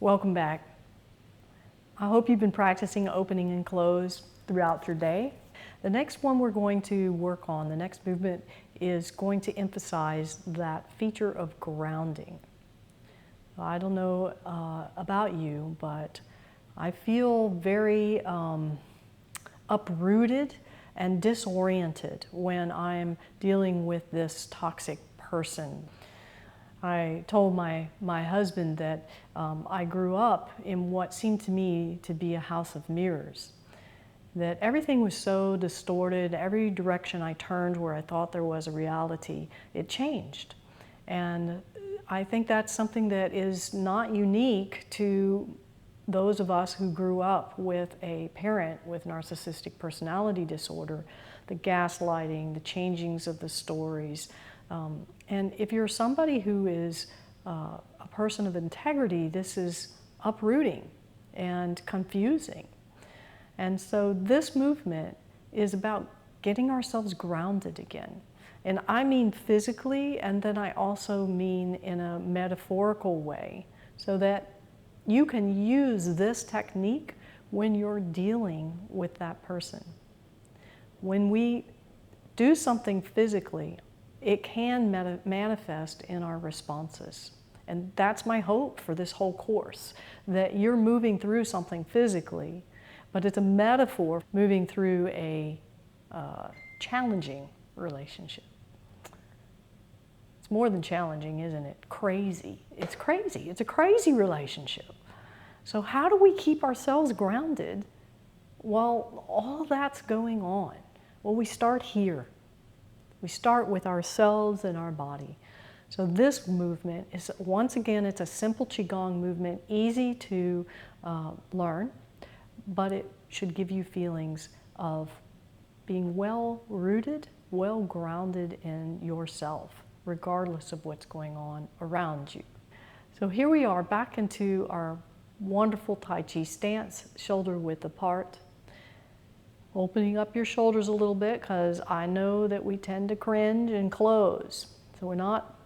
Welcome back. I hope you've been practicing opening and close throughout your day. The next one we're going to work on, the next movement, is going to emphasize that feature of grounding. I don't know about you, but I feel very uprooted and disoriented when I'm dealing with this toxic person. I told my husband that I grew up in what seemed to me to be a house of mirrors. That everything was so distorted, every direction I turned where I thought there was a reality, it changed. And I think that's something that is not unique to those of us who grew up with a parent with narcissistic personality disorder, the gaslighting, the changings of the stories. And if you're somebody who is a person of integrity, this is uprooting and confusing. And so this movement is about getting ourselves grounded again. And I mean physically, and then I also mean in a metaphorical way, so that you can use this technique when you're dealing with that person. When we do something physically, it can manifest in our responses. And that's my hope for this whole course, that you're moving through something physically, but it's a metaphor moving through a challenging relationship. It's more than challenging, isn't it? Crazy. It's crazy. It's a crazy relationship. So how do we keep ourselves grounded while all that's going on? Well, we start here. We start with ourselves and our body. So this movement is, once again, it's a simple Qigong movement, easy to learn, but it should give you feelings of being well rooted, well grounded in yourself, regardless of what's going on around you. So here we are back into our wonderful Tai Chi stance, shoulder width apart. Opening up your shoulders a little bit, because I know that we tend to cringe and close. So we're not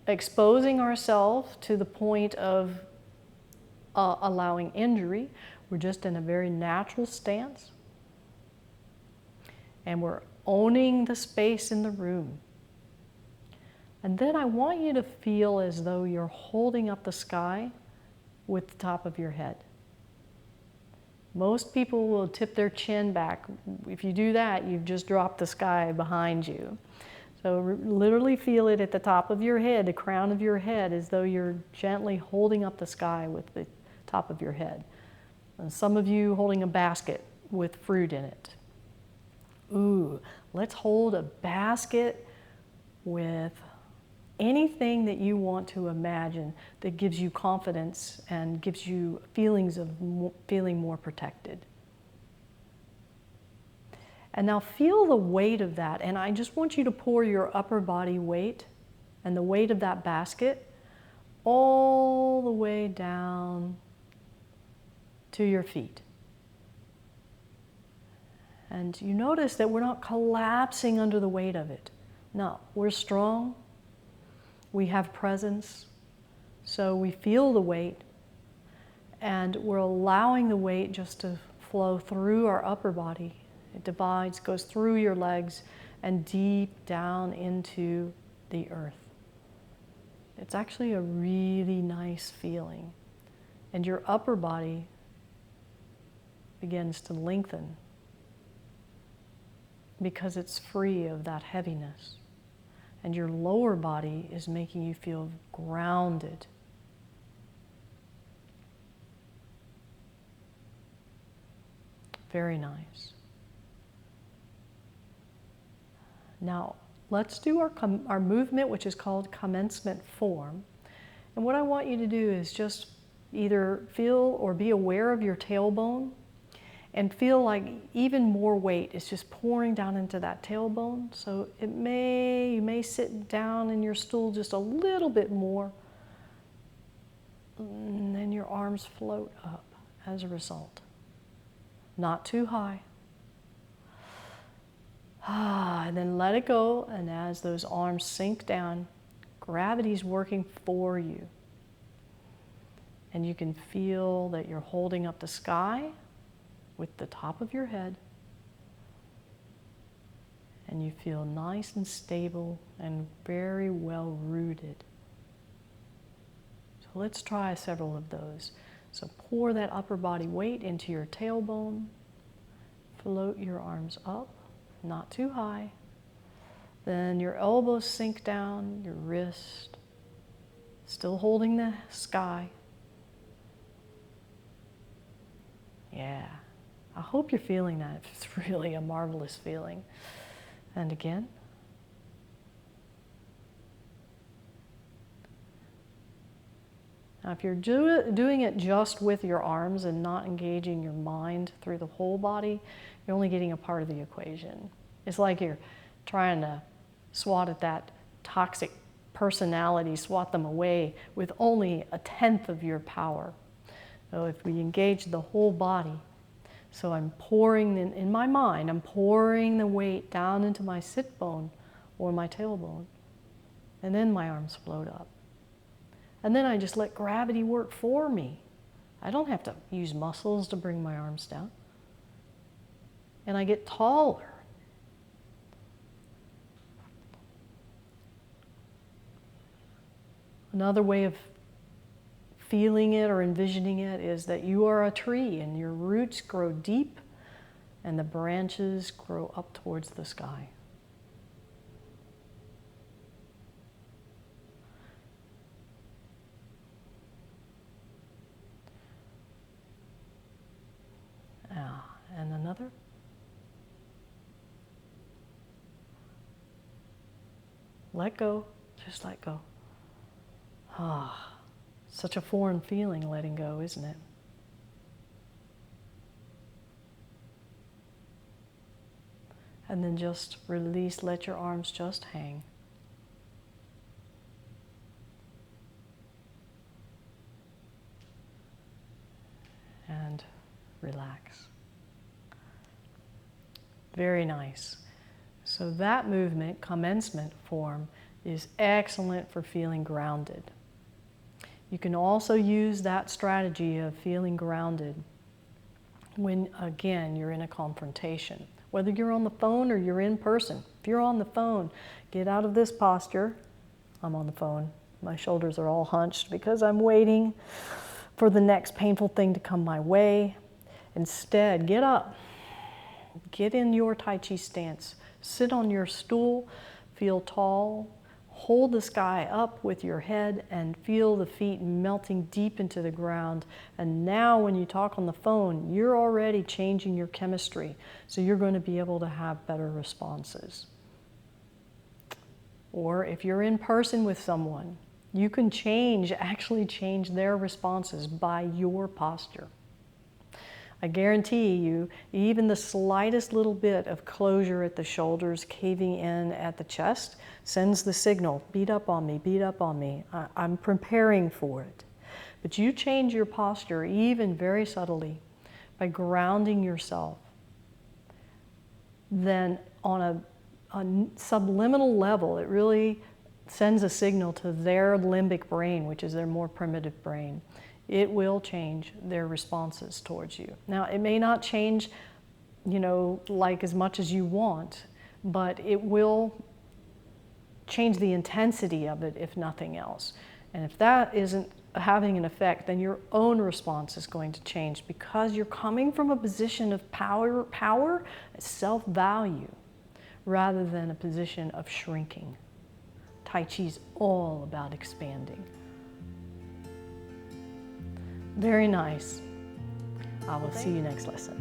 exposing ourselves to the point of allowing injury. We're just in a very natural stance. And we're owning the space in the room. And then I want you to feel as though you're holding up the sky with the top of your head. Most people will tip their chin back. If you do that, you've just dropped the sky behind you. So literally feel it at the top of your head, the crown of your head, as though you're gently holding up the sky with the top of your head. And some of you holding a basket with fruit in it. Ooh, let's hold a basket with anything that you want to imagine that gives you confidence and gives you feelings of feeling more protected. And now feel the weight of that, and I just want you to pour your upper body weight and the weight of that basket all the way down to your feet. And you notice that we're not collapsing under the weight of it. No, we're strong. We have presence, so we feel the weight, and we're allowing the weight just to flow through our upper body. It divides, goes through your legs, and deep down into the earth. It's actually a really nice feeling, and your upper body begins to lengthen because it's free of that heaviness. And your lower body is making you feel grounded. Very nice. Now, let's do our movement, which is called Commencement Form. And what I want you to do is just either feel or be aware of your tailbone, and feel like even more weight is just pouring down into that tailbone. So you may sit down in your stool just a little bit more, and then your arms float up as a result. Not too high. And then let it go, and as those arms sink down, gravity's working for you. And you can feel that you're holding up the sky with the top of your head. And you feel nice and stable and very well rooted. So let's try several of those. So pour that upper body weight into your tailbone. Float your arms up, not too high. Then your elbows sink down, your wrist, still holding the sky. Yeah, I hope you're feeling that. It's really a marvelous feeling. And again. Now, if you're doing it just with your arms and not engaging your mind through the whole body, you're only getting a part of the equation. It's like you're trying to swat at that toxic personality, swat them away with only 1/10 of your power. So if we engage the whole body, so I'm pouring, in my mind, I'm pouring the weight down into my sit bone or my tailbone, and then my arms float up. And then I just let gravity work for me. I don't have to use muscles to bring my arms down. And I get taller. Another way of feeling it or envisioning it is that you are a tree and your roots grow deep and the branches grow up towards the sky. And another. Let go, just let go. Such a foreign feeling, letting go, isn't it? And then just release, let your arms just hang. And relax. Very nice. So that movement, commencement form, is excellent for feeling grounded. You can also use that strategy of feeling grounded when, again, you're in a confrontation. Whether you're on the phone or you're in person. If you're on the phone, get out of this posture. I'm on the phone. My shoulders are all hunched because I'm waiting for the next painful thing to come my way. Instead, get up. Get in your Tai Chi stance. Sit on your stool, feel tall, hold the sky up with your head and feel the feet melting deep into the ground. And now when you talk on the phone, you're already changing your chemistry, so you're going to be able to have better responses. Or if you're in person with someone, you can actually change their responses by your posture. I guarantee you, even the slightest little bit of closure at the shoulders, caving in at the chest, sends the signal, beat up on me, beat up on me. I'm preparing for it. But you change your posture even very subtly by grounding yourself. Then on a subliminal level, it really sends a signal to their limbic brain, which is their more primitive brain. It will change their responses towards you. Now, it may not change, like as much as you want, but it will change the intensity of it, if nothing else. And if that isn't having an effect, then your own response is going to change because you're coming from a position of power, self-value, rather than a position of shrinking. Tai Chi is all about expanding. Very nice. I will see you next lesson.